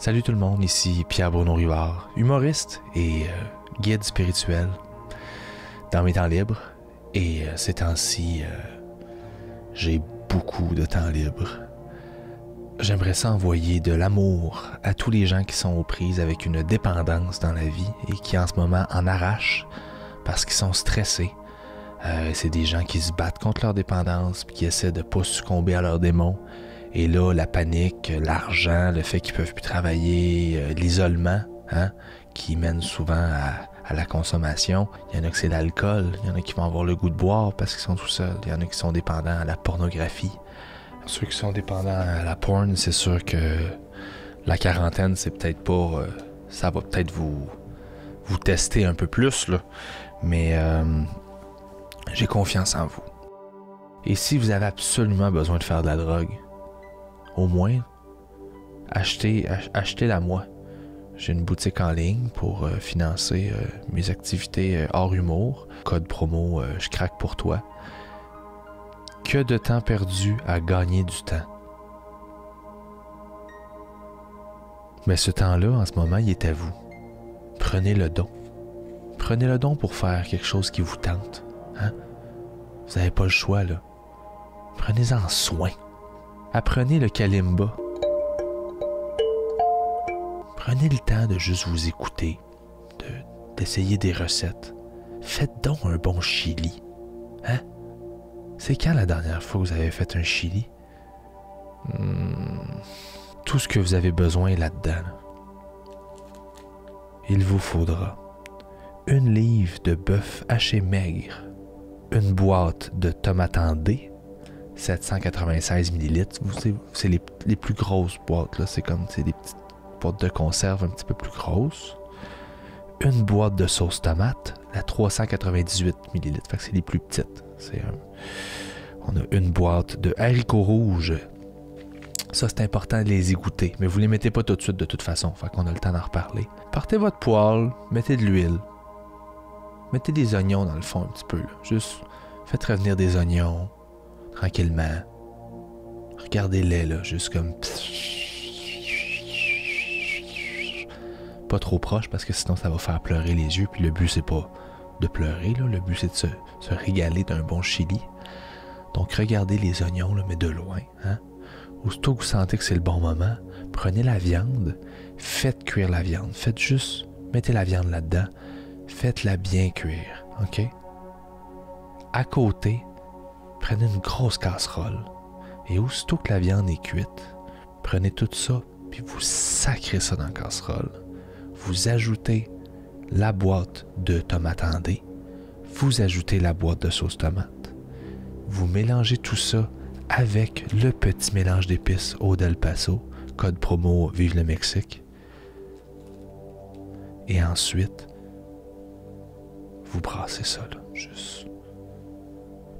Salut tout le monde, ici Pierre-Bruno Rivard, humoriste et guide spirituel dans mes temps libres. Et ces temps-ci, j'ai beaucoup de temps libre. J'aimerais ça envoyer de l'amour à tous les gens qui sont aux prises avec une dépendance dans la vie et qui en ce moment en arrachent parce qu'ils sont stressés. C'est des gens qui se battent contre leur dépendance puis qui essaient de ne pas succomber à leurs démons. Et là, la panique, l'argent, le fait qu'ils ne peuvent plus travailler, l'isolement, qui mène souvent à la consommation. Il y en a que c'est l'alcool, il y en a qui vont avoir le goût de boire parce qu'ils sont tout seuls. Il y en a qui sont dépendants à la pornographie. Ceux qui sont dépendants à la porn, c'est sûr que la quarantaine, c'est peut-être pas... ça va peut-être vous tester un peu plus, là. Mais j'ai confiance en vous. Et si vous avez absolument besoin de faire de la drogue, au moins, achetez-la moi. J'ai une boutique en ligne pour financer mes activités hors humour. Code promo, je craque pour toi. Que de temps perdu à gagner du temps. Mais ce temps-là, en ce moment, il est à vous. Prenez le don. Prenez le don pour faire quelque chose qui vous tente. Vous n'avez pas le choix, là. Prenez-en soin. Apprenez le kalimba. Prenez le temps de juste vous écouter, d'essayer des recettes. Faites donc un bon chili. C'est quand la dernière fois que vous avez fait un chili? Tout ce que vous avez besoin est là-dedans. Il vous faudra 1 livre de bœuf haché maigre, une boîte de tomates en dés, 796 ml. C'est les plus grosses boîtes, là. C'est des petites boîtes de conserve un petit peu plus grosses. Une boîte de sauce tomate, la 398 ml. Fait que c'est les plus petites. On a une boîte de haricots rouges. Ça, c'est important de les égoutter. Mais vous les mettez pas tout de suite de toute façon. Fait qu'on a le temps d'en reparler. Partez votre poêle, mettez de l'huile. Mettez des oignons dans le fond un petit peu, là. Juste faites revenir des oignons. Tranquillement. Regardez-les, là, juste comme... Pas trop proche, parce que sinon, ça va faire pleurer les yeux. Puis le but, c'est pas de pleurer, là. Le but, c'est de se régaler d'un bon chili. Donc, regardez les oignons, là, mais de loin. Aussitôt que vous sentez que c'est le bon moment, prenez la viande, faites cuire la viande. Faites juste... Mettez la viande là-dedans. Faites-la bien cuire, OK? À côté... Prenez une grosse casserole et aussitôt que la viande est cuite, prenez tout ça puis vous sacrez ça dans la casserole. Vous ajoutez la boîte de tomates en dés, vous ajoutez la boîte de sauce tomate. Vous mélangez tout ça avec le petit mélange d'épices Eau d'El Paso, code promo Vive le Mexique. Et ensuite, vous brassez ça là, juste.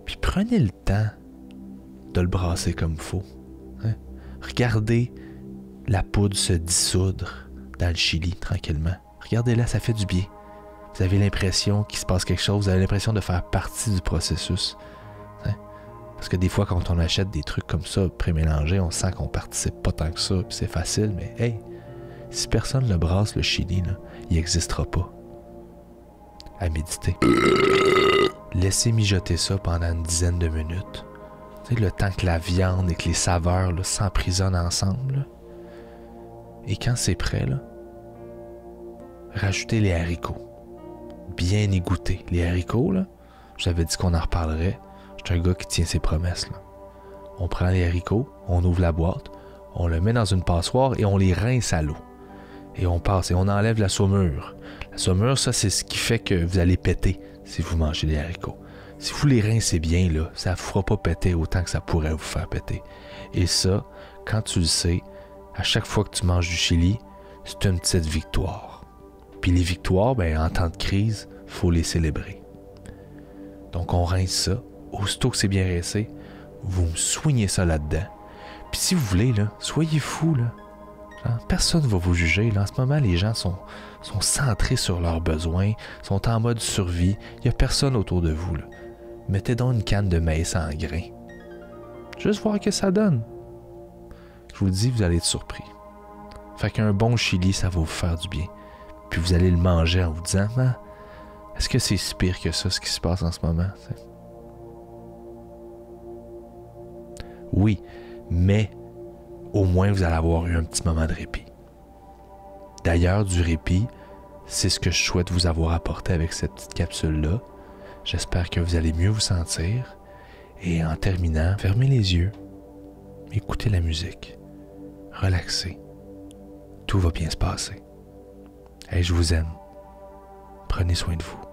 Puis prenez le temps de le brasser comme il faut. Regardez la poudre se dissoudre dans le chili tranquillement. Regardez-la, ça fait du bien. Vous avez l'impression qu'il se passe quelque chose, vous avez l'impression de faire partie du processus. Parce que des fois, quand on achète des trucs comme ça, pré-mélangés, on sent qu'on participe pas tant que ça, puis c'est facile, mais hey, si personne ne brasse le chili, là, il n'existera pas. À méditer. Laissez mijoter ça pendant une dizaine de minutes. Tu sais, le temps que la viande et que les saveurs là, s'emprisonnent ensemble. Là. Et quand c'est prêt, là, rajoutez les haricots. Bien égouttés. Les haricots, là, j'avais dit qu'on en reparlerait. Je suis un gars qui tient ses promesses. Là. On prend les haricots, on ouvre la boîte, on le met dans une passoire et on les rince à l'eau. Et on passe et on enlève la saumure. La saumure, ça, c'est ce qui fait que vous allez péter si vous mangez des haricots. Si vous les rincez bien, là, ça ne vous fera pas péter autant que ça pourrait vous faire péter. Et ça, quand tu le sais, à chaque fois que tu manges du chili, c'est une petite victoire. Puis les victoires, ben, en temps de crise, il faut les célébrer. Donc on rince ça. Aussitôt que c'est bien rincé, vous me soignez ça là-dedans. Puis si vous voulez, là, soyez fous, là. Personne ne va vous juger. Là, en ce moment, les gens sont centrés sur leurs besoins, sont en mode survie. Il n'y a personne autour de vous. Là. Mettez donc une canne de maïs en grains. Juste voir ce que ça donne. Je vous le dis, vous allez être surpris. Fait qu'un bon chili, ça va vous faire du bien. Puis vous allez le manger en vous disant, ah, est-ce que c'est si pire que ça, ce qui se passe en ce moment? T'sais? Oui, mais au moins vous allez avoir eu un petit moment de répit. D'ailleurs, du répit, c'est ce que je souhaite vous avoir apporté avec cette petite capsule-là. J'espère que vous allez mieux vous sentir. Et en terminant, fermez les yeux, écoutez la musique, relaxez. Tout va bien se passer. Et je vous aime. Prenez soin de vous.